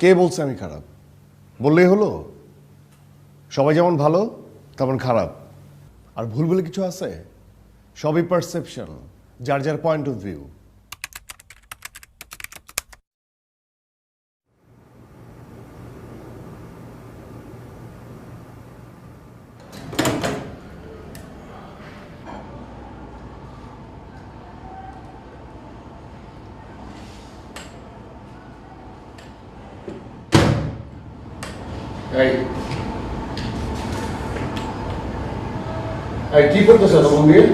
কে বলছে আমি খারাপ? বললেই হলো? সবাই যেমন ভালো তেমন খারাপ। আর ভুল বলে কিছু আছে? সবই পারসেপশন, যার যার পয়েন্ট অফ ভিউ। কি করতেছে তখন দিয়ে?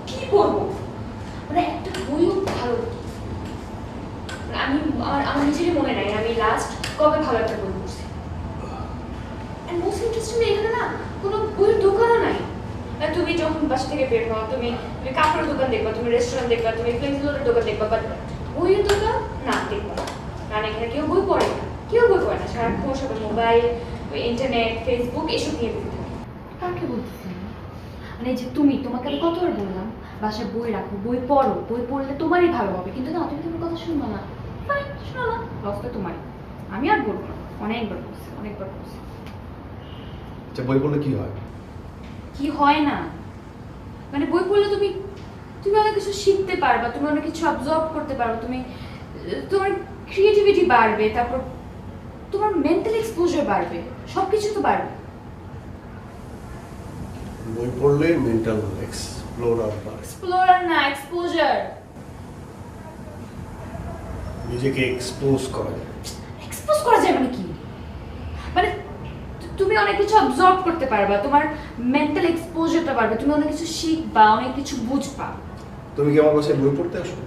কি করবো? মানে একটা বইও ভালো আমি আমার নিজেরই মনে নাই আমি লাস্ট কবে ভালো একটা বই পড়ছি। এন্ড মোস্ট ইন্টারেস্টিংলি এখানে না কোনো বইয়ের দোকানও নাই। তুমি যখন বাসা থেকে বের হও তুমি কাপড়ের দোকান দেখবা, তুমি রেস্টুরেন্ট দেখবা, তুমি ফ্লেক্সিলোরের দোকান দেখবা, বাট বইয়ের দোকান না দেখবা না। কারণ এখানে কেউ বই পড়ে না, কেউ বই পড়ে না। সারাক্ষণ সবাই মোবাইল, ইন্টারনেট, ফেসবুক এসব নিয়ে বেঁচে থাকে। কাকে বলতেছি? মানে যে তোমাকে আমি কতবার বললাম বাসায় বই রাখো, বই পড়ো, বই পড়লে তোমারই ভালো হবে, কিন্তু না, তুমি তোমার কথা শুনবো না। ফাইন, শোনো না, লসটা তোমারই। আমি আর বলবো না, অনেকবার বলছি। আচ্ছা, বই পড়লে কি হয়? কি হয় না মানে বই পড়লে তুমি অনেক কিছু শিখতে পারবা, তুমি অনেক কিছু অবজর্ভ করতে পারবে, তোমার ক্রিয়েটিভিটি বাড়বে, তারপর তোমার মেন্টাল এক্সপোজার বাড়বে, সবকিছু তো বাড়বে। বই পড়লে মেন্টাল এক্সপ্লোরার না, এক্সপোজার। নিজেকে এক্সপোজ করা যায়। এক্সপোজ করা যায় মানে কি? মানে তুমি অনেক কিছু অবজর্ভ করতে পারবা, তোমার মেন্টাল এক্সপোজারটা বাড়বে, তুমি অনেক কিছু শিখবা, অনেক কিছু বুঝবা। তুমি কি আমার বাসায় বই পড়তে আসো?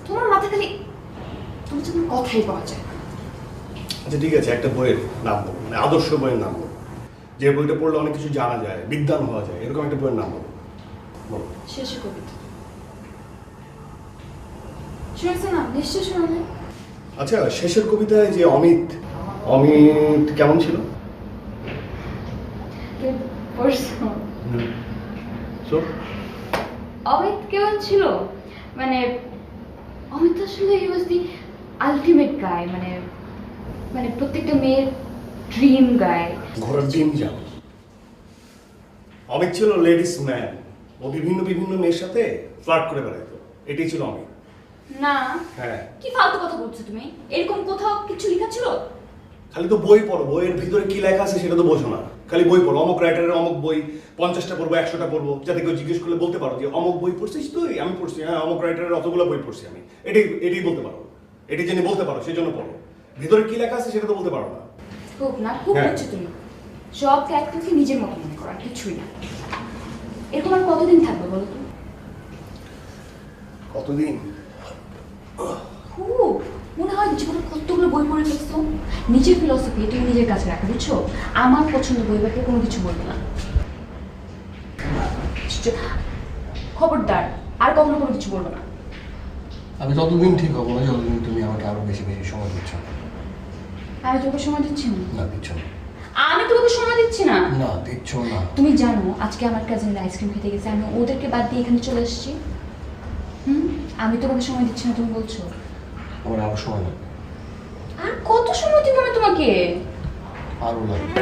তোমার মাথা খালি তুমি যখন কথাই পাওয়া যায়। আচ্ছা ঠিক আছে, একটা বইয়ের নাম বলো, মানে আদর্শ বইয়ের নাম বলো, যে বইটা পড়লে অনেক কিছু জানা যায়, বিদ্বান হওয়া যায়, এরকম একটা বইয়ের নাম বলো। বলো। শেষে কবিতা শুনেছো না? নিশ্চয় শোনা নাই। আচ্ছা, শেষের কবিতায় যে অমিত কেমন ছিল? অমিত কেমন ছিল মানে অমিত আসলে হি ওয়াজ দি আলটিমেট গাই, মানে প্রত্যেকটা মেয়ের ড্রিম গাই। ঘোড়ার ডিম যাও। অমিত ছিল লেডিস ম্যান, ও বিভিন্ন মেয়ের সাথে ফ্লার্ট করে বেড়াইতো, এটাই ছিল অমিত। না, হ্যাঁ। কি ফালতু কথা বলছো তুমি? এরকম কোথাও কিছু লেখা ছিল? খালি তো বই পড়ো, বইয়ের ভিতরে কি লেখা আছে সেটা তো বোঝো না। খালি বই পড়ো, অমুক রাইটারের অমুক বই 50টা পড়বো, 100টা পড়বো, যাতে কেউ জিজ্ঞেস করলে বলতে পারো যে অমুক বই পড়ছিস তুই? আমি পড়ছি, হ্যাঁ অমুক রাইটারের অতগুলো বই পড়ছি আমি। এটাই বলতে পারো, এটি জেনে বলতে পারো, সেই জন্য পড়ো। ভিতরে কি লেখা আছে সেটা তো বলতে পারো না। খুব হচ্ছে তুমি সব ক্যারেক্টারকে নিজের মতো মনে করো, আর কিছুই না। এরকম আর কতদিন থাকবে বলো তো? কতদিন? খুব মনে হয় জীবনে কতগুলো বই পড়ে ফেলছো। নিজের ফিলসফি তুমি নিজের কাছে রাখা, বুঝছো? আমার পছন্দ বই ব্যাপারে কোনো কিছু বলবে না। খবরদার, আর কখনো কোনো কিছু বলবো না। আমি ততদিন ঠিক হবো না যতদিন তুমি আমাকে আরো বেশি সময় দিচ্ছ। আমি তোকে সময় দিচ্ছি না, দিচ্ছ না। আমি তোমাকে সময় দিচ্ছি না। না, দিচ্ছ না। তুমি জানো আজকে আমার কাজিনরা আইসক্রিম খেতে গেছে, আমি ওদেরকে বাদ দিয়ে এখানে চলে এসেছি। আমি তোমাকে সময় দিচ্ছি না, তুমি বলছো। আমার আরো সময় লাগবে। আর কত সময় দিব আমি তোমাকে? আরো লাগবে।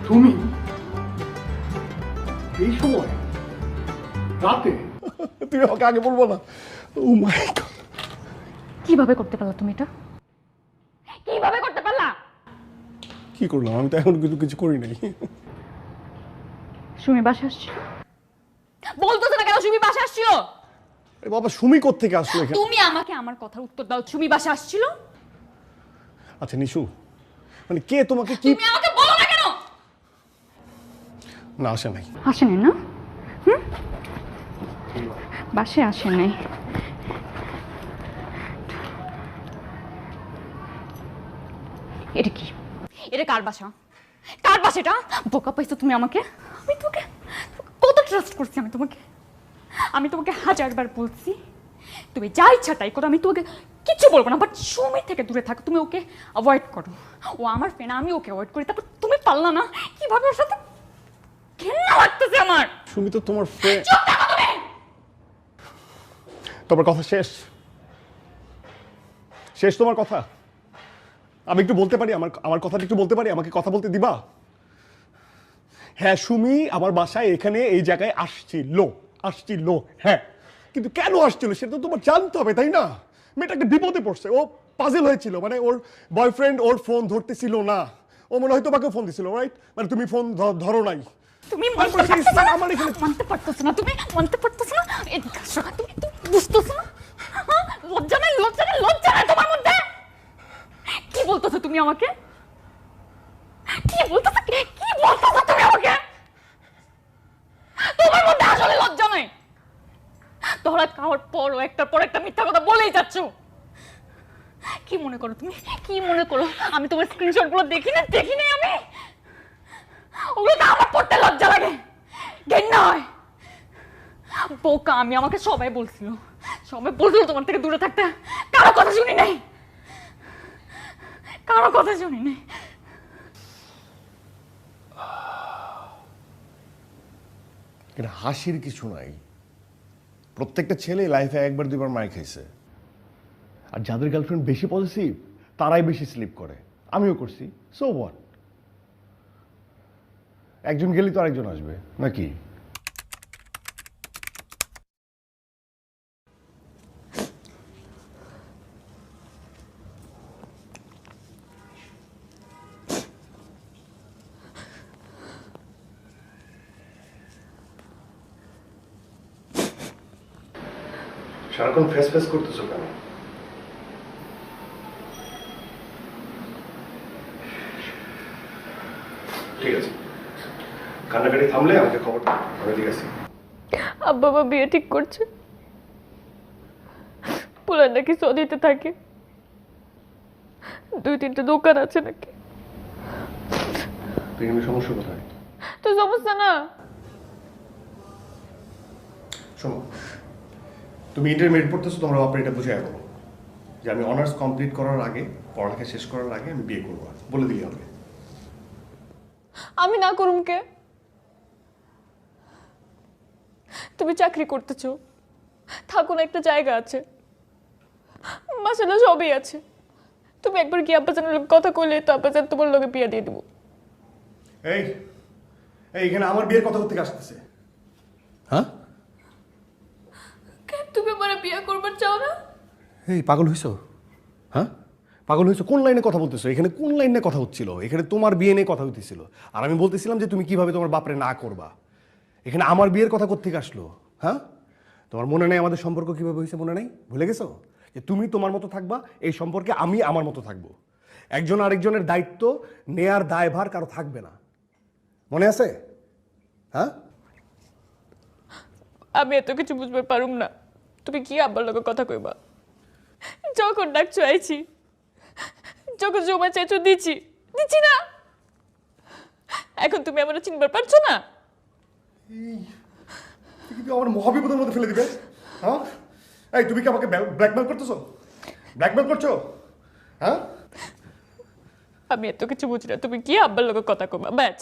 তুমি এই সময় রাতে? তুমি আমাকে আগে বলবো না? ও মাই গড, কিভাবে করতে পারলা তুমি এটা? কিভাবে করতে পারলা? কি করলাম? আমি তো এখন কিছু করি নাই। সুমি বাসা আসছে। বলতো না কেন সুমি বাসা আসছিল? আরে বাবা, সুমি কোত্থেকে আসলো এখানে? তুমি আমাকে আমার কথার উত্তর দাও, সুমি বাসা আসছিল? আচ্ছা নিশু, মানে কে তোমাকে কি? তুমি আমাকে বলো না কেন? না, আসে নাই। আসে নাই না? বাসে আসে নাই। এটা কি? এটা কার বাসা? কার বাসা এটা? বোকা পাইছো তুমি আমাকে? আমি তোকে কত ট্রাস্ট করছি আমি তোমাকে হাজারবার বলছি তুমি যা ইচ্ছা তাই করো, আমি তোমাকে কিচ্ছু বলবো না, বাট সুমি থেকে দূরে থাকো, তুমি ওকে অ্যাভয়েড করো। ও আমার ফ্রেন্ড, আমি ওকে অ্যাভয়েড করি, তারপর তুমি পারলা না? কিভাবে ওর সাথে ঘেন্না লাগতেছে আমার। সুমি তো তোমার ফ্রেন্ড। চুপ থাকো তুমি। তোমার কথা শেষ? শেষ তোমার কথা? আমি একটু বলতে পারি? আমার কথাটা একটু বলতে পারি? আমাকে কথা বলতে দিবা? হ্যাঁ, সুমি আমার বাসায় এখানে এই জায়গায় আসছিল, হ্যাঁ, কিন্তু কেন আসছিল সেটা তো তোমার জানতে হবে, তাই না? মেয়েটা একটা বিপদে পড়ছে, ও পাজেল হয়েছিল, মানে ওর বয়ফ্রেন্ড ওর ফোন ধরতেছিল না, ও মনে হয় তোমাকে ফোন দিছিল, রাইট? মানে তুমি ফোন ধরো নাই। তুমি মানতে পারতেছ না, তুমি মানতে পারতেছ না, এদিকে আসো, তুমি বুঝতেছ না? লজ্জা নাই তোমার মধ্যে? কি বলতেছো তুমি আমাকে? কি বলতেছো তুমি আমাকে? তোমার মধ্যে আসলে লজ্জা নাই? তোরা খাওয়ার পরও একটার পর একটা মিথ্যা কথা বলেই যাচ্ছ। কি মনে করো তুমি? কি মনে করো আমি তোমার স্ক্রিনশট গুলো দেখি নাই আমি? ওগুলো তো আমার পড়তে লজ্জা লাগে, ঘেন্না হয়। বোকা আমি, আমাকে সবাই বলছিল তোমার থেকে দূরে থাকতে। কারো কথা শুনি নাই। এটা হাসির কিছু নাই। প্রত্যেকটা ছেলে লাইফে একবার দুইবার মার খাইছে, আর যাদের গার্লফ্রেন্ড বেশি পজিটিভ তারাই বেশি স্লিপ করে। আমিও করছি, সো হোয়াট? একজন গেলেই তো আরেকজন আসবে নাকি? সারাক্ষণ ফেস করতেছো কেন? ঠিক আছে, কান্নাকাটি থামলে আমাকে খবর দাও, আমি ঠিক আছি। আব্বা মা বিয়ে ঠিক করছে, পোলার নাকি সৌদিতে থাকে, 2-3টা দোকান আছে নাকি। তো এখানে সমস্যা কোথায়? তো সমস্যা না। শোনো, তুমি ইন্টারমিডিয়েট পড়তেছো, তোমরা বাপরে এটা বুঝে রাখো যে আমি অনার্স কমপ্লিট করার আগে, পড়ালেখা শেষ করার আগে আমি বিয়ে করবো, বলে দিলে হবে। আমি না করুম কে? তুমি চাকরি করতেছো, থাকো না, একটা জায়গা আছে, মাসাল্লাহ সবই আছে। তুমি একবার কি আব্বাজানের লগে কথা কইলে তো আব্বাজান তোমার লগে বিয়ে দিয়ে দিব। এই এখানে আমার বিয়ের কথা কোথেকে আসতেছে? হ্যাঁ, তুমি আমার বিয়ে করবার চাও না? এই পাগল হইছো? হ্যাঁ, পাগল হইছো? কোন লাইনে কথা বলতেছো? এখানে কোন লাইনে কথা হচ্ছিল? এখানে তোমার বিয়ে নিয়ে কথা হইতেছিল, আর আমি বলতেছিলাম যে তুমি কিভাবে তোমার বাপরে না করবা। এখানে আমার বিয়ের কথা কোত্থেকে আসলো? হ্যাঁ, তোমার মনে নেই আমাদের সম্পর্ক কিভাবে হয়েছে? মনে নেই? ভুলে গেছো যে তুমি তোমার মতো থাকবা, এই সম্পর্কে আমি আমার মতো থাকবো। একজন আরেকজনের দায়িত্ব নেয়ার দায়ভার কারো থাকবে না, মনে আছে? হ্যাঁ, আমি এত কিছু বুঝতে পারুম না। তুমি কি আব্বার লগে কথা কইবা? যখন ডাকছো আইছি, যখন জমা চাইছো দিচ্ছি না, এখন তুমি আমার চিনবার পারছো না? কিন্তু আমার মহাবিপদের মধ্যে ফেলে দিবে। হ্যাঁ, এই তুমি কি আমাকে ব্ল্যাকমেল করতেছো? ব্ল্যাকমেল করছো? হ্যাঁ, আমি এত কিছু বুঝি না। তুমি কি আব্বার লগে কথা কইবা? ব্যাচ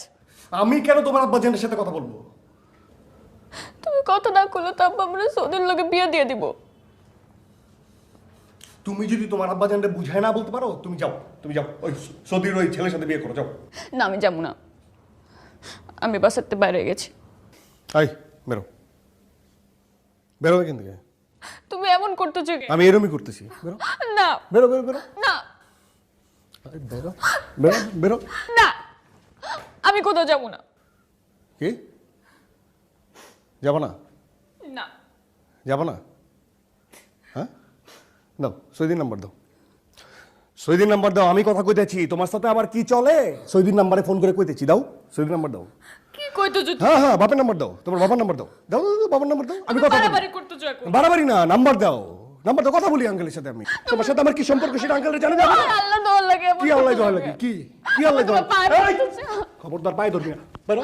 আমি কেন তোমার আব্বাজানের সাথে কথা বলবো? তুমি কথা না করলে তো আব্বা আমরা সৌদির লগে বিয়ে দিয়ে দিব। তুমি যদি তোমার আব্বাজানকে বুঝায় না বলতে পারো, তুমি যাও ওই সৌদির ওই ছেলের সাথে বিয়ে করো, যাও। না, আমি যাবো না। আমি বাসাতে বাইরে গেছি। এই বেরো এখান থেকে। তুমি এমন করতেছো কি? আমি এরমই করতেছি। বেরো না, বেরো বেরো বেরো না, বেরো বেরো বেরো। না, আমি কোথাও যাবো না। কি যাবো না? যাবো না? হ্যাঁ, দাও সৈদিন নাম্বার দাও। সৈদিন নাম্বার দাও, আমি কথা কইতেছি। তোমার সাথে আবার কি চলে? সৈদিন নাম্বারে ফোন করে কইতেছি, দাও সৈদিন নাম্বার দাও। কি কইতো যদি হ্যাঁ হ্যাঁ, বাপের নাম্বার দাও, তোমার বাবার নাম্বার দাও। দাও দাও, দাও, বাবার নাম্বার দাও, আমি কথা বলি। বাড়াবাড়ি করতেছো এখন। বাড়াবাড়ি না, নাম্বার দাও, নাম্বার দাও, কথা বলি আঙ্কেলের সাথে আমি। তোমার সাথে আমার কি সম্পর্ক সেটা আঙ্কেলের জানা যাবে না? আল্লাহ দোয়ার লাগে কি আল্লাহ দোয়া লাগে? কি কি আল্লাহ দোয়া? পায়ে এই, পড়তেছে। খবরদার পায়ে ধরবি না। বাইরো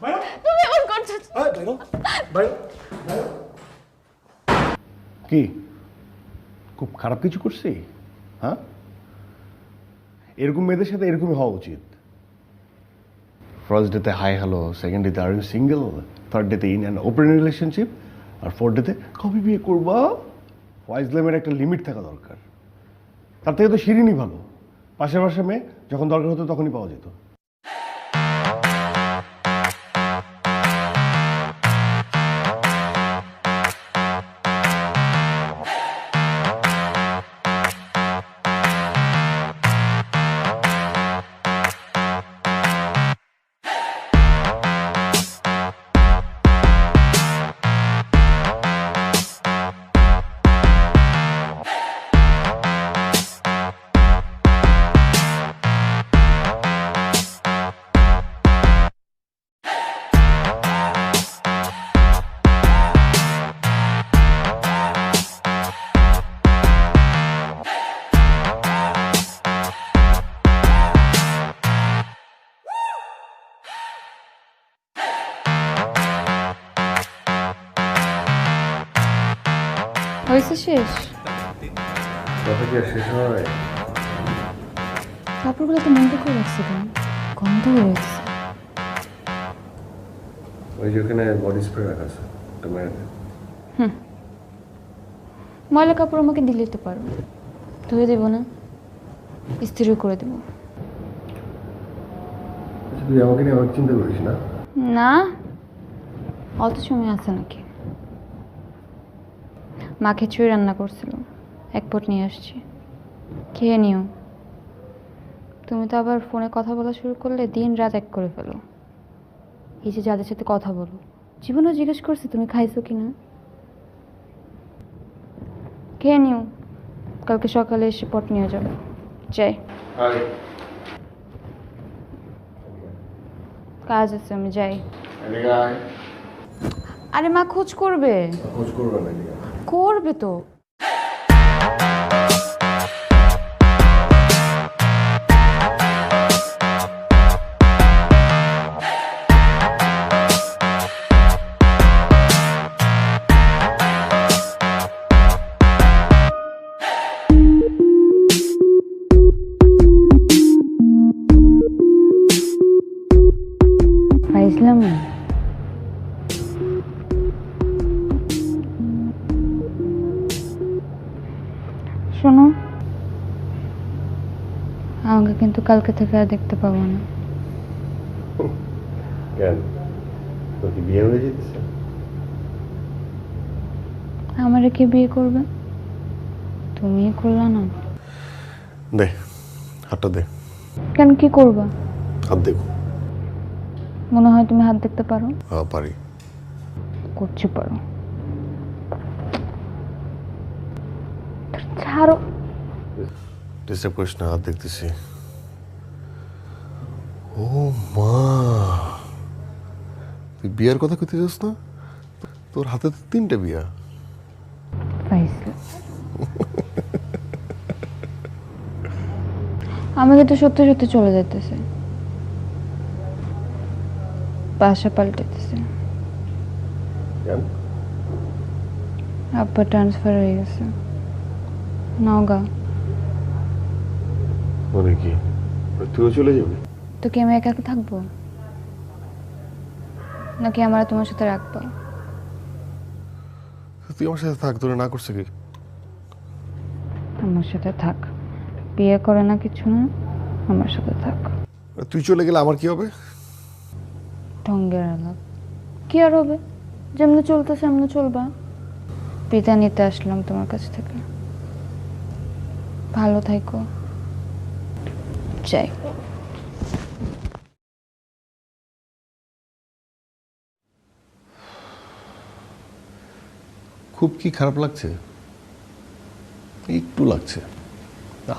বাইরো, তুমি এমন করছো। এই বাইরো বাইরো বাইরো। কি খুব খারাপ কিছু করছি? হ্যাঁ, এরকম মেয়েদের সাথে এরকমই হওয়া উচিত। ফার্স্ট ডেতে হাই হ্যালো, সেকেন্ড ডেতে আর ইউ সিঙ্গেল, থার্ড ডেতে ইন অ্যান ওপেন রিলেশনশিপ, আর ফোর্থ ডেতে কবে বিয়ে করবা? ওয়াইজলামের একটা লিমিট থাকা দরকার। তার থেকে তো শিরিনই ভালো। পাশের পাশে মেয়ে যখন দরকার হতো তখনই পাওয়া যেত। হয়েছে শেষ? কথা কি আর শেষ হয়? কাপড়গুলো তো মন্দ করে রাখছি কেন? গন্ধ হয়ে গেছে। ওই যেখানে বডি স্প্রে রাখা আছে, তোমার ময়লা কাপড় আমাকে দিলেই তো পারো, ধুয়ে দেবো না, ইস্ত্রিও করে দেবো। তুই আমাকে নিয়ে অনেক চিন্তা করিস না? না, অত সময় আছে নাকি? মা খিচুড়ি রান্না করছিল, এক পট নিয়ে আসছি, খেয়ে নিও। তুমি তো আবার ফোনে কথা বলা শুরু করলে দিন রাত এক করে ফেলো। এই যে যাদের সাথে কথা বলো, জীবনও জিজ্ঞেস করছি তুমি খাইছো কিনা। খেয়ে নিও, কালকে সকালে এসে পট নিয়ে যাবো। যাই, কাজ আছে, আমি যাই। আরে মা খোঁজ করবে। খোঁজ করবে না? করবে তো। পাইছিলাম না। শোনো, আমাকে কিন্তু কালকে থেকে আর দেখতে পাবো না। কেন, তোর কি বিয়ে হয়ে যেতেছে? আমারে কে বিয়ে করবে? তুমি করলা না? দে হাতটা দে। কেন, কি করবা? হাত দেব। মনে হয় তুমি হাত দেখতে পারো। হ্যাঁ পারি। করছি পারো। ছাড়ো। ডিস্টার্ব করিস না, হাত দেখতেছি। ও মা, তুই বিয়ার কথা কইতে যাস না? তোর হাতে তো 3টে বিয়া। পাইছিলাম। আমাকে তো সত্যি সত্যি চলে যেতেছে, বাসা পাল্টেতেছে। আব্বা ট্রান্সফার হয়ে গেছে নওগাঁ। মানে কি, তুইও চলে যাবি? তো কি আমি একা একা থাকবো, নাকি আমরা তোমার সাথে রাখবো? তুই আমার সাথে থাক, তোরা না করছে কি? আমার সাথে থাক, বিয়ে করে না কিছু না, আমার সাথে থাক। তুই চলে গেলে আমার কি হবে? ঢঙ্গের আলাপ কি আর হবে, যেমনি চলতেছে এমনি চলবা। বিদায় নিতে আসলাম তোমার কাছ থেকে, ভালো থাইকো। যাই। খুব কি খারাপ লাগছে? একটু লাগছে।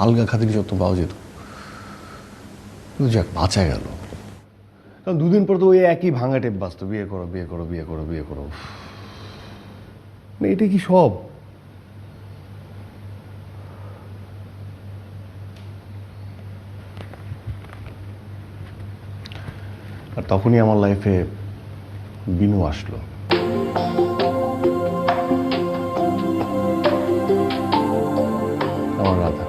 আলগা খাতির যত পাওয়া যেত, কিন্তু যাক বাঁচা গেল। কারণ দুদিন পর তো ওই একই ভাঙা টেপ বাঁচতো, বিয়ে করো বিয়ে করো বিয়ে করো বিয়ে করো। মানে এটা কি সব? আর তখনই আমার লাইফে বিনু আসলো। আমার রাধা।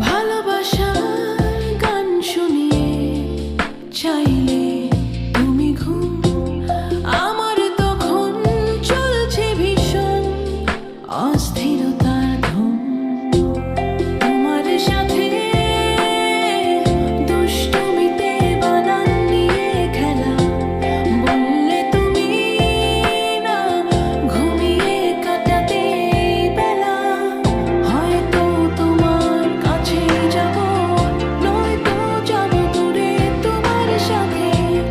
ভালোবাসার গান শুনিয়ে চাইলে তুমি ঘুম, আমার তখন চলছে ভীষণ অস্থিরতার ধুম। তোমার সাথে দুষ্টুমিতে বানান নিয়ে খেলা, বললে তুমি না ঘুমিয়ে কাটাতে বেলা। হয়তো তোমার কাছে যাব, নয়তো যাব দূরে তোমার সাথে।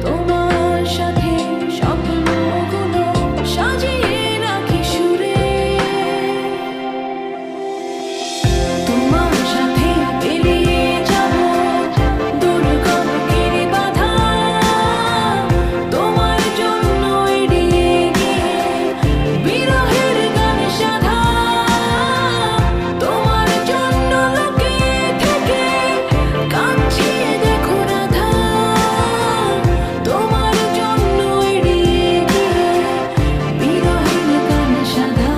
তোমার সাথে স্বপ্নগুলো সাজিয়ে রাখি সুরে। তোমার সাথে বেরিয়ে যাব দুর্গমের বাধা, তোমার জন্য এড়িয়ে গিয়ে বিরহের গান সাধা। তোমার জন্য লুকিয়ে থেকে কাঁদছি দেখো রাধা, তোমার জন্য এড়িয়ে গিয়ে বিরহের গান সাধা।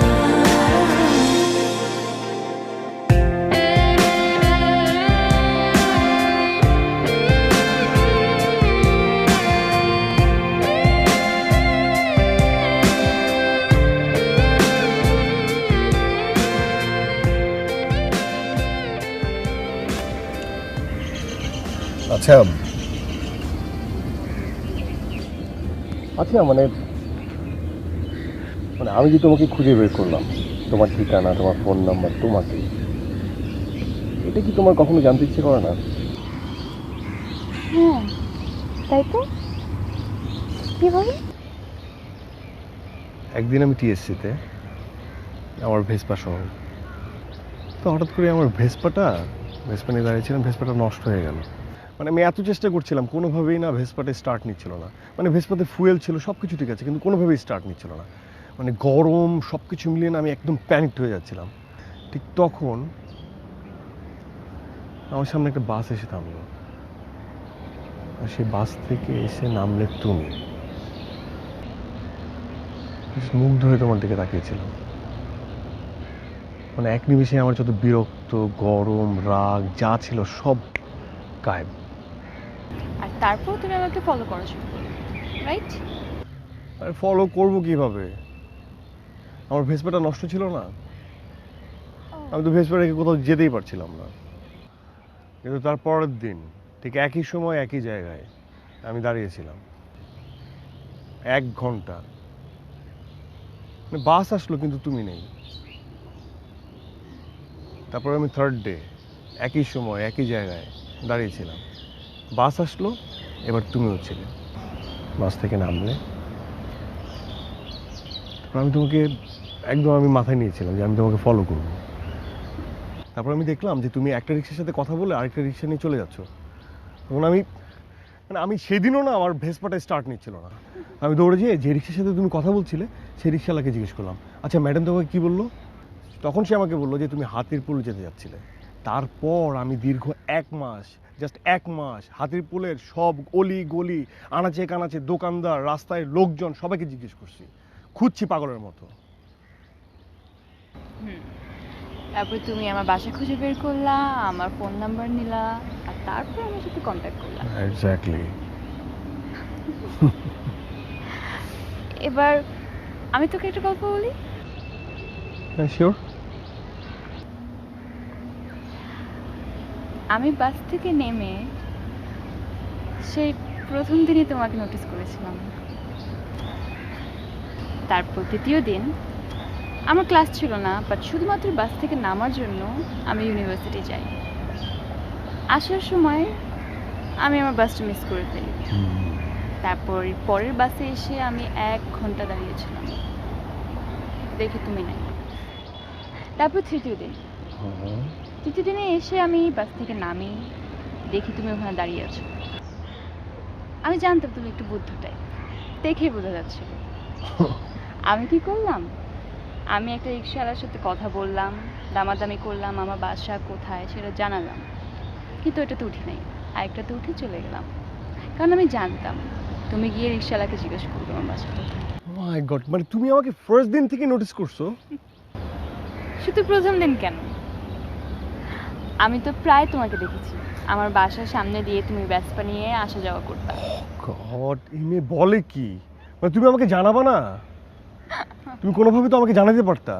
আচ্ছা আচ্ছা মানে মানে আমি যে তোমাকে খুঁজে বের করলাম, তোমার ঠিকানা, তোমার ফোন নাম্বার, তোমাকে, এটা কি তোমার কখনো জানতে ইচ্ছে করে না? হ্যাঁ তাই তো। কিভাবে? একদিন আমি টিএসসিতে আমার ভেসপা সহ, তো হঠাৎ করে আমার ভেসপা নিয়ে দাঁড়িয়েছিলাম, ভেসপাটা নষ্ট হয়ে গেল। মানে আমি এত চেষ্টা করছিলাম, কোনোভাবেই না ভেসপাটা স্টার্ট নিচ্ছিল না। মানে ভেসপাতে ফুয়েল ছিল, সব কিছু ঠিক আছে, কিন্তু কোনোভাবেই স্টার্ট নিচ্ছিল না। মানে গরম সব কিছু মিলিয়ে না আমি একদম প্যানিকড হয়ে যাচ্ছিলাম। ঠিক তখন আমার সামনে একটা বাস এসে থামলো, আর সেই বাস থেকে এসে নামলে তুমি। মুগ্ধ হয়ে তোমার দিকে তাকিয়েছিলাম। মানে এক নিমিষে আমার যত বিরক্ত, গরম, রাগ যা ছিল সব গায়েব। আর তারপর তুমি আমাকে ফলো করা শুরু করলে, রাইট? আর ফলো করবো কিভাবে? আমার ভেসপাটা নষ্ট ছিল না, আমি তো ভেসপা রেখে কোথাও যেতেই পারছিলাম না। কিন্তু তার পরের দিন ঠিক একই সময় একই জায়গায় আমি দাঁড়িয়েছিলাম 1 ঘন্টা। মানে বাস আসলো কিন্তু তুমি নেই। তারপর আমি থার্ড ডে একই সময় একই জায়গায় দাঁড়িয়েছিলাম, বাস আসলো, এবার তুমিও ছিলে। বাস থেকে নামলে, তারপর আমি তোমাকে একদম আমি মাথায় নিয়েছিলাম যে আমি তোমাকে ফলো করব। তারপর আমি দেখলাম যে তুমি একটা রিক্সার সাথে কথা বলে আরেকটা রিক্সা নিয়ে চলে যাচ্ছ। তখন আমি সেদিনও না আমার ভেসপাটা স্টার্ট নিচ্ছিল না। আমি দৌড়ে যেয়ে যে রিক্সার সাথে তুমি কথা বলছিলে সেই রিক্সাওয়ালাকে জিজ্ঞেস করলাম, আচ্ছা ম্যাডাম তোমাকে কী বললো? তখন সে আমাকে বললো যে তুমি হাতিরপুল যেতে যাচ্ছিলে। তারপর আমি দীর্ঘ 1 মাস, জাস্ট 1 মাস হাতিরপুলের সব অলি গলি, আনাচে কানাচে, দোকানদার, রাস্তায় লোকজন, সবাইকে জিজ্ঞেস করছি, খুঁজছি পাগলের মতো। তারপর তুমি আমার বাসা খুঁজে বের করলা, আমার ফোন নাম্বার নিলা, আর তারপর আমার সাথে কন্ট্যাক্ট করলা। এক্স্যাক্টলি। এবার আমি তোকে একটা গল্প বলি। হ্যাঁ শিওর। আমি বাস থেকে নেমে সেই প্রথম দিনই তোমাকে নোটিস করেছিলাম। তারপর দ্বিতীয় দিন আমার ক্লাস ছিল না, বাট শুধুমাত্র বাস থেকে নামার জন্য আমি ইউনিভার্সিটি যাই। আসার সময় আমি আমার বাসটা মিস করে ফেলি। তারপর পরের বাসে এসে আমি 1 ঘন্টা দাঁড়িয়েছিলাম। দেখি তুমি নাই। তারপর তৃতীয় দিন, তৃতীয় দিনে এসে আমি বাস থেকে নামি, দেখি তুমি ওখানে দাঁড়িয়ে আছো। আমি জানতাম তুমি একটু বুদ্ধ টাইপ, দেখেই বোঝা যাচ্ছে। আমি কি করলাম, আমি একটা রিক্সাওয়ালার সাথে কথা বললাম, দামাদামি করলাম, আমার বাসা কোথায় সেটা জানালাম, কিন্তু ওটাতে উঠি নাই, আরেকটাতে উঠে চলে গেলাম। কারণ আমি জানতাম তুমি গিয়ে রিক্সাওয়ালাকে জিজ্ঞেস করবে আমার বাসা কোথায়। মাই গড, মানে তুমি আমাকে ফার্স্ট দিন থেকে নোটিস করছো? শুধু প্রথম দিন কেন, আমি তো প্রায় তোমাকে দেখেছি। আমার বাসার সামনে দিয়ে তুমি ভেসপা নিয়ে আসা যাওয়া করতে। গড, এই মেয়ে বলে কি? মানে তুমি আমাকে জানাবা না? তুমি কোনোভাবে তো আমাকে জানাতে পারতা।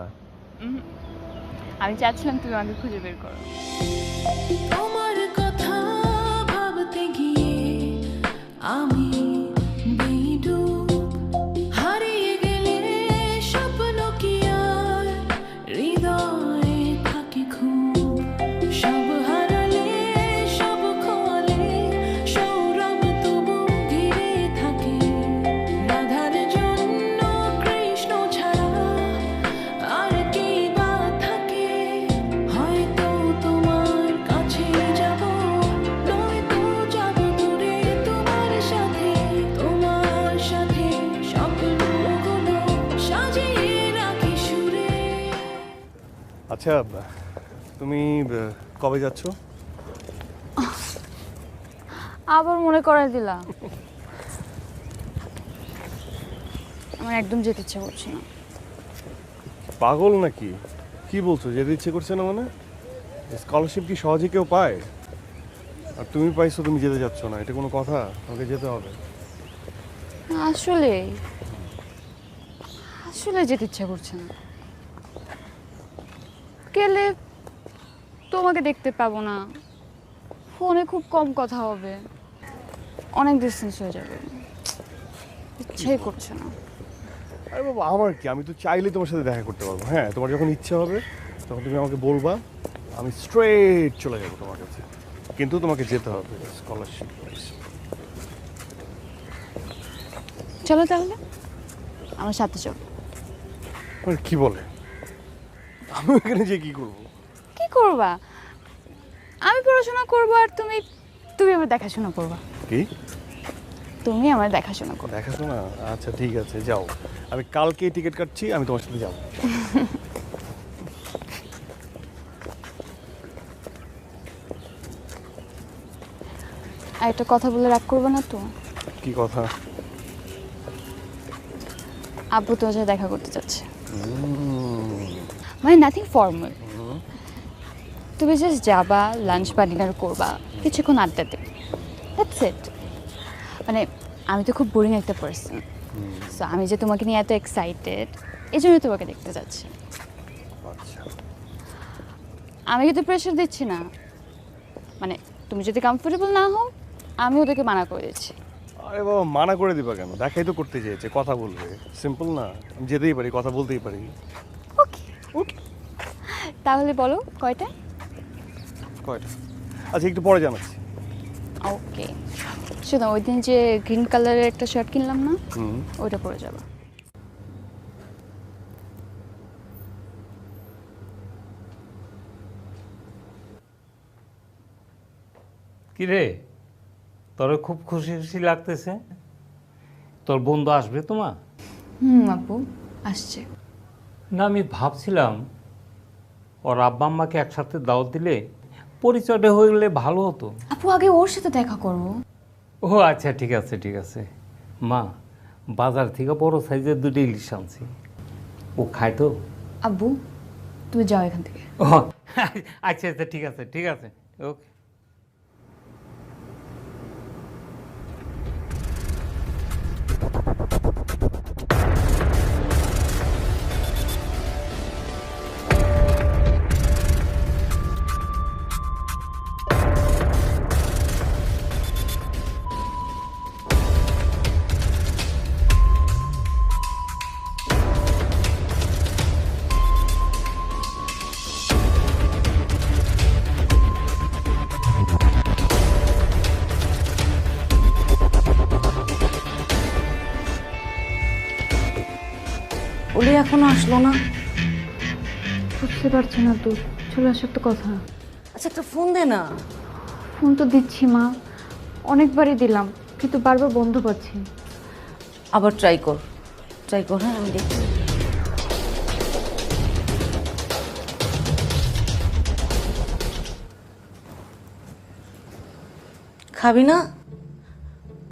আমি চাচ্ছিলাম তুমি আমাকে খুঁজে বের করো। তোমার কথা ভাবতে গিয়ে আমি বেডুব, হারিয়ে গেলে স্বপ্ন কি আর হৃদয়ে থাকে খুব, সব হারালে সব খোয়ালে সৌরভ তবু ঘিরে থাকে, রাধার জন্য কৃষ্ণ ছাড়া আর কি বা থাকে, হয়তো তোমার কাছে যাব, নয়তো যাব দূরে তোমার সাথে স্বপ্নগুলো সাজিয়ে রাখি সুরে। আচ্ছা, তুমি কবে যাচ্ছ? আবার মনে করাই দিলা। আমার একদম যেতে ইচ্ছা করছে না। পাগল নাকি? কি বলছো, যেতে ইচ্ছে করছে না? মানে স্কলারশিপ কি সহজে কেউ পায়? আর তুমি পাইছো, তুমি যেতে যাচ্ছ না, এটা কোনো কথা? তোমাকে যেতে হবে। আসলে আসলে যেতে ইচ্ছা করছে না। গেলে তোমাকে দেখতে পাবো না, ফোনে খুব কম কথা হবে, অনেক ডিস্টেন্স হয়ে যাবে, ইচ্ছাই করছে না। আরে বাবা, আমার কি, আমি তো চাইলেই তোমার সাথে দেখা করতে পারবো। হ্যাঁ, তোমার যখন ইচ্ছা হবে তখন তুমি আমাকে বলবা, আমি স্ট্রেট চলে যাবো তোমার কাছে। কিন্তু তোমাকে যেতে হবে, স্কলারশিপ। চলো তাহলে আমার সাথে চলো। কি বলে? আমি এখানে যে কি করবো? কি করবা? আমি পড়াশোনা করবো আর তুমি তুমি আমার দেখাশোনা করবা। কি? তুমি আমার দেখাশোনা করবে। দেখাশোনা? আচ্ছা ঠিক আছে, যাও। আমি কালকেই টিকিট কাটছি, আমি তোমার সাথে যাবো। আর একটা কথা বলে রাগ করবে না তো? কি কথা? আব্বু তোমার সাথে দেখা করতে চাচ্ছে। মানে নাথিং ফর্মাল, তুমি জাস্ট যাবা, লাঞ্চ বা ডিনার করবা, কিছুক্ষণ আড্ডা দেবে, দ্যাটস ইট। মানে আমি তো খুব বোরিং একটা পার্সন, সো আমি যে তোমাকে নিয়ে এত এক্সাইটেড, এই জন্য তোমাকে দেখতে যাচ্ছি। আচ্ছা, আমি কিন্তু প্রেশার দিচ্ছি না, মানে তুমি যদি কমফোর্টেবল না হও আমি ওদেরকে মানা করে দিচ্ছি। আরে বাবা, মানা করে দিবা কেন? দেখাই তো করতে চেয়েছে, কথা বলবে, সিম্পল না? আমি যেতেই পারি, কথা বলতেই পারি। ওকে ওকে, তাহলে বলো কয়টা? কয়টা? আচ্ছা, একটু পরে জানাচ্ছি। ওকে, শোনো, ওই দিন যে গ্রিন কালারের একটা শার্ট কিনলাম না, হুম। ওইটা পরে যাবা। কি রে, তোর খুব খুশি খুশি লাগতেছে? তোর বন্ধু আসবে তোমার? আপু আসছে। না, আমি ভাবছিলাম ওর আব্বা আম্মাকে একসাথে দাওয়াত দিলে পরিচয়টা হয়ে গেলে ভালো হতো। আপু আগে ওর সাথে দেখা করবো। ও আচ্ছা, ঠিক আছে ঠিক আছে। মা, বাজার থেকে বড় সাইজের 2টা ইলিশ আনছি, ও খায় তো? আব্বু তুমি যাও এখান থেকে। ও আচ্ছা আচ্ছা, ঠিক আছে ঠিক আছে, ওকে। ওলি এখনো আসলো না। বুঝতে পারছি না তো, চলে আসার তো কথা। আচ্ছা একটা ফোন দে না। ফোন তো দিচ্ছি মা, অনেকবারই দিলাম, কিন্তু বারবার বন্ধ পাচ্ছি। আবার ট্রাই কর, হ্যাঁ আমি দেখছি। খাবি না?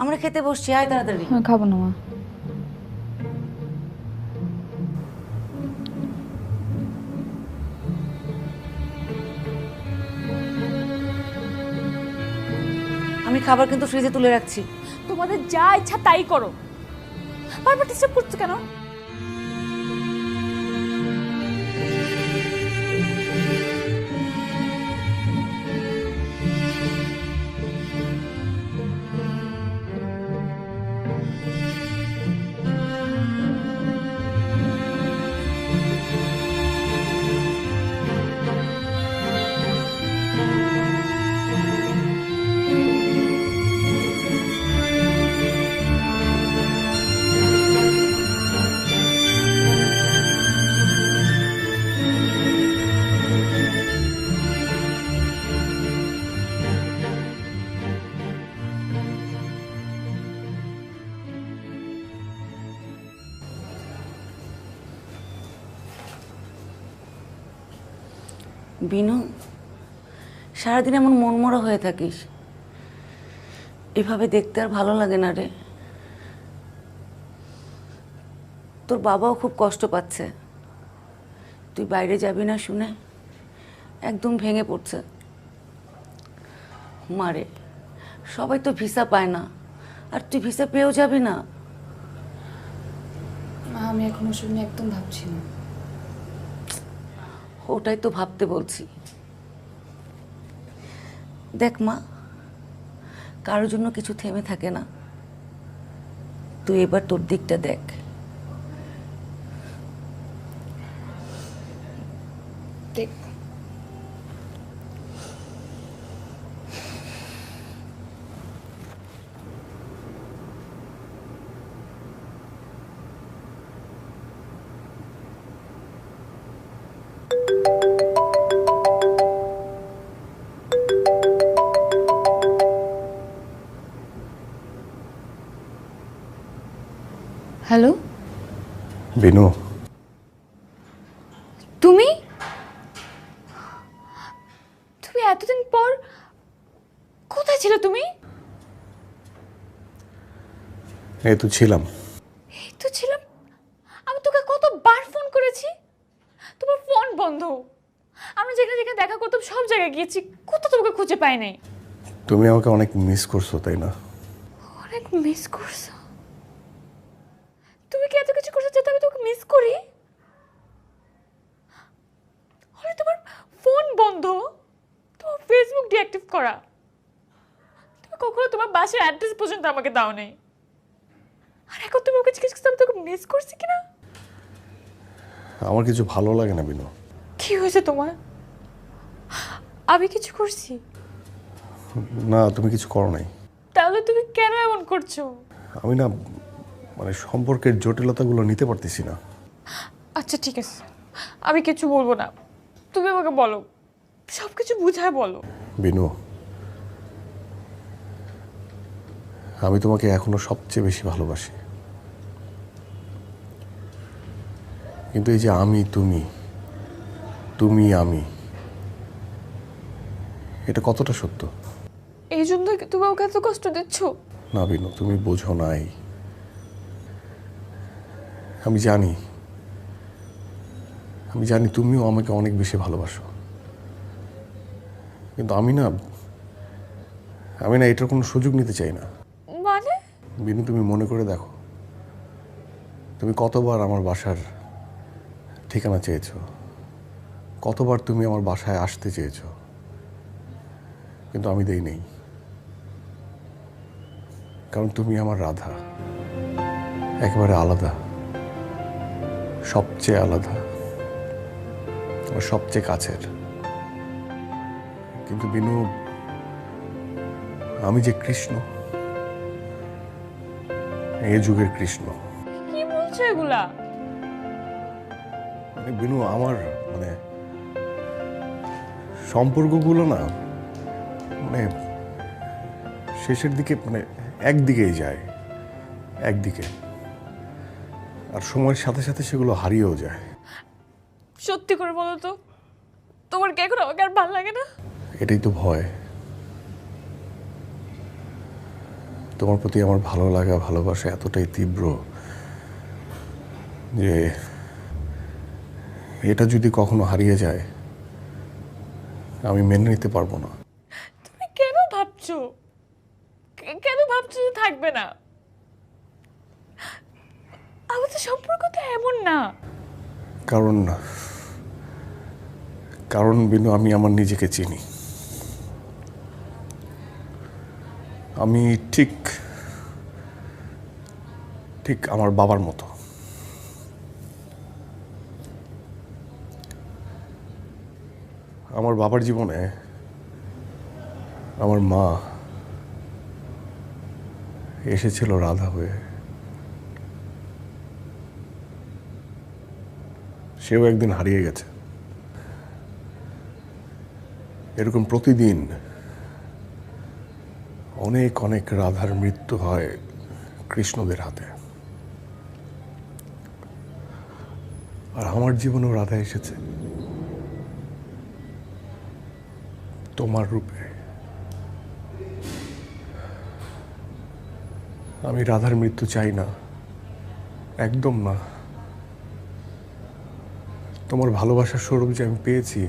আমরা খেতে বসছি, আয় তাড়াতাড়ি। হ্যাঁ, খাবো না মা। আমি খাবার কিন্তু ফ্রিজে তুলে রাখছি। তোমাদের যা ইচ্ছা তাই করো, বারবার ডিস্টার্ব করছো কেন? বিনু, সারাদিন এমন মনমরা হয়ে থাকিস, এভাবে দেখতে আর ভালো লাগে না রে। তোর বাবাও খুব কষ্ট পাচ্ছে, তুই বাইরে যাবি না শুনে একদম ভেঙে পড়ছে। মারে, সবাই তো ভিসা পায় না, আর তুই ভিসা পেয়েও যাবি না। মা, আমি এখন ওসব নিয়ে একদম ভাবছি না। ওটাই তো ভাবতে বলছি। দেখ মা, কারোর জন্য কিছু থেমে থাকে না, তুই এবার তোর দিকটা দেখ। দেখ, হ্যালো, বিনু, তুমি তুমি এতদিন পর কোথায় ছিলে তুমি? এই তো ছিলাম। এই তো ছিলাম? আমি তোকে কতবার ফোন করেছি, তোমার ফোন বন্ধ। আমি যেখানে যেখানে দেখা করতাম সব জায়গায় গিয়েছি, কোথাও তোমাকে খুঁজে পাই নাই। তুমি আমাকে অনেক মিস করছো, তাই না? অনেক মিস করছো? তুমি কি এত কিছু করছো যাতে আমি তোকে মিস করি? হলে তোমার ফোন বন্ধ, তোমার ফেসবুক ডিঅ্যাক্টিভ করা, তুমি কখনো তোমার বাসার অ্যাড্রেস পর্যন্ত আমাকে দাও নাই। আর এখন তুমি ওকে জিজ্ঞেস করছো আমি তোকে মিস করছি কিনা? আমার কিছু ভালো লাগে না বিনু। কি হয়েছে তোমার? আমি কিছু করছি? না, তুমি কিছু করো নাই। তাহলে তুমি কেন এমন করছো? আমি না, মানে সম্পর্কের জটিলতাগুলো নিতে পারতেছি না। আচ্ছা ঠিক আছে, আমি কিছু বলবো না, তুমি আমাকে বলো, সব কিছু বুঝায় বলো। বিনু, আমি তোমাকে এখনো সবচেয়ে বেশি ভালোবাসি, কিন্তু এই যে আমি তুমি, তুমি আমি, এটা কতটা সত্য? এই জন্য কি তুমি আমাকে এত কষ্ট দিচ্ছ? না বিনু, তুমি বোঝো নাই। আমি জানি তুমিও আমাকে অনেক বেশি ভালোবাসো, কিন্তু আমি না এটার কোনো সুযোগ নিতে চাই না। মানে? বিনু, তুমি মনে করে দেখো, তুমি কতবার আমার বাসার ঠিকানা চেয়েছো, কতবার তুমি আমার বাসায় আসতে চেয়েছো, কিন্তু আমি দেই নেই। কারণ তুমি আমার রাধা, একেবারে আলাদা, সবচেয়ে আলাদা, আমার সবচেয়ে কাছের। কিন্তু বিনু, আমি যে কৃষ্ণ, এই যুগের কৃষ্ণ। কি বলছো এগুলা? বিনু আমার মানে সম্পর্কগুলো না মানে শেষের দিকে মানে একদিকেই যায়, একদিকে, আর সময়ের সাথে সাথে সেগুলো হারিয়েও যায়। সত্যি করে বলো তো, তোমার কি এখন আমাকে আর ভালো লাগে না? এটাই তো ভয়। তোমার প্রতি আমার ভালো লাগা, ভালোবাসা এতটাই তীব্র যে এটা যদি কখনো হারিয়ে যায় আমি মেনে নিতে পারবো না। তুমি কেন ভাবছো, কেন ভাবছো যে থাকবে না? আমাদের সম্পর্ক তো এমন না। কারণ বিনু, আমি আমার নিজেকে চিনি। আমি ঠিক আমার বাবার মতো। আমার বাবার জীবনে আমার মা এসেছিল রাধা হয়ে, সেও একদিন হারিয়ে গেছে। এরকম প্রতিদিন অনেক অনেক রাধার মৃত্যু হয় কৃষ্ণদের হাতে, আর আমার জীবনেও রাধা এসেছে তোমার রূপে। আমি রাধার মৃত্যু চাই না, একদম না। তোমার ভালোবাসার স্বরূপ যে আমি পেয়েছি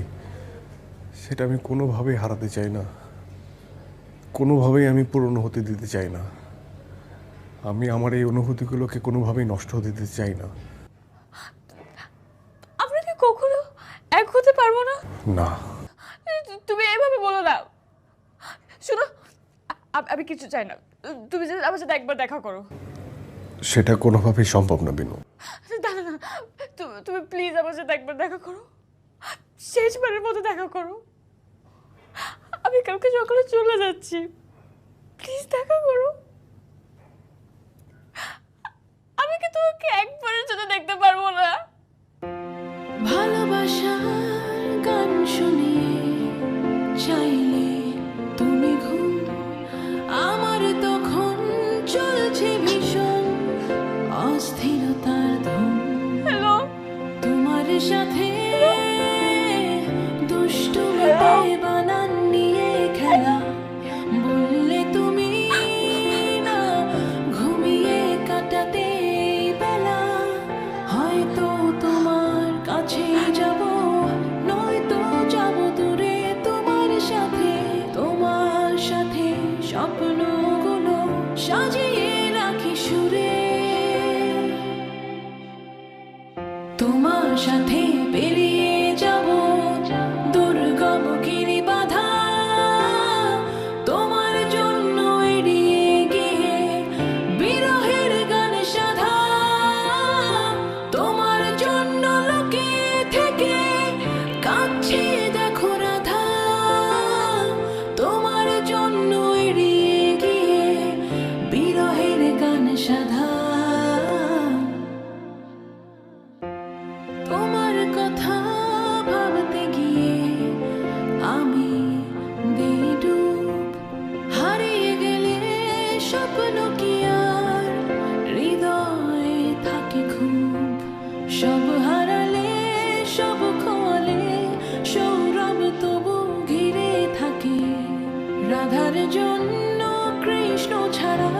সেটা আমি কোনোভাবেই হারাতে চাই না, কোনোভাবেই আমি পুরনো হতে দিতে চাই না। আমি আমার এই অনুভূতিগুলোকে কোনোভাবেই নষ্ট হতে দিতে চাই না। আমরা কি কখনো এক হতে পারবো না? না, তুমি এভাবে বলো না। শোনো, আমি কিছু চাই না, তুমি যদি আমার সাথে একবার দেখা করো। সেটা কোনোভাবেই সম্ভব না বিনু। দাঁড়া না, তুমি প্লিজ আমার সাথে একবার দেখা করো, শেষবারের মতো দেখা করো। আমি কালকে সকালে চলে যাচ্ছি, প্লিজ দেখা করো। আমি কি তোমাকে একবারের জন্য দেখতে পারবো না? ভালোবাসার গান শুনিয়ে চাইলে তুমি ঘুম, আমার তখন চলছে ভীষণ অস্থিরতার ধুম। হ্যালো, তোমার সাথে দুষ্টুমিতে বানান নিয়ে খেলা, বললে তুমি না ঘুমিয়ে কাটাতে এই বেলা। হয়তো তোমার কাছে যাব, নয়তো যাব দূরে তোমার সাথে স্বপ্নগুলো সাজিয়ে রাখি সুরে। তোমার সাথে পেরিয়ে যাব দুর্গম গিরি বাধা, তোমার জন্য এড়িয়ে গিয়ে বিরহের গান সাধা। তোমার জন্য লোকে থেকে কাছে দেখো রাধা, তোমার জন্য এড়িয়ে গিয়ে বিরহের গান সাধা। তোমার কথা ভাবতে গিয়ে আমি দেই ডুব, হারিয়ে গেলে স্বপ্ন কি আর হৃদয়ে থাকে খুব। সব হারালে সব খোয়ালে সৌরভ তবু ঘিরে থাকে। রাধার জন্য কৃষ্ণ ছাড়া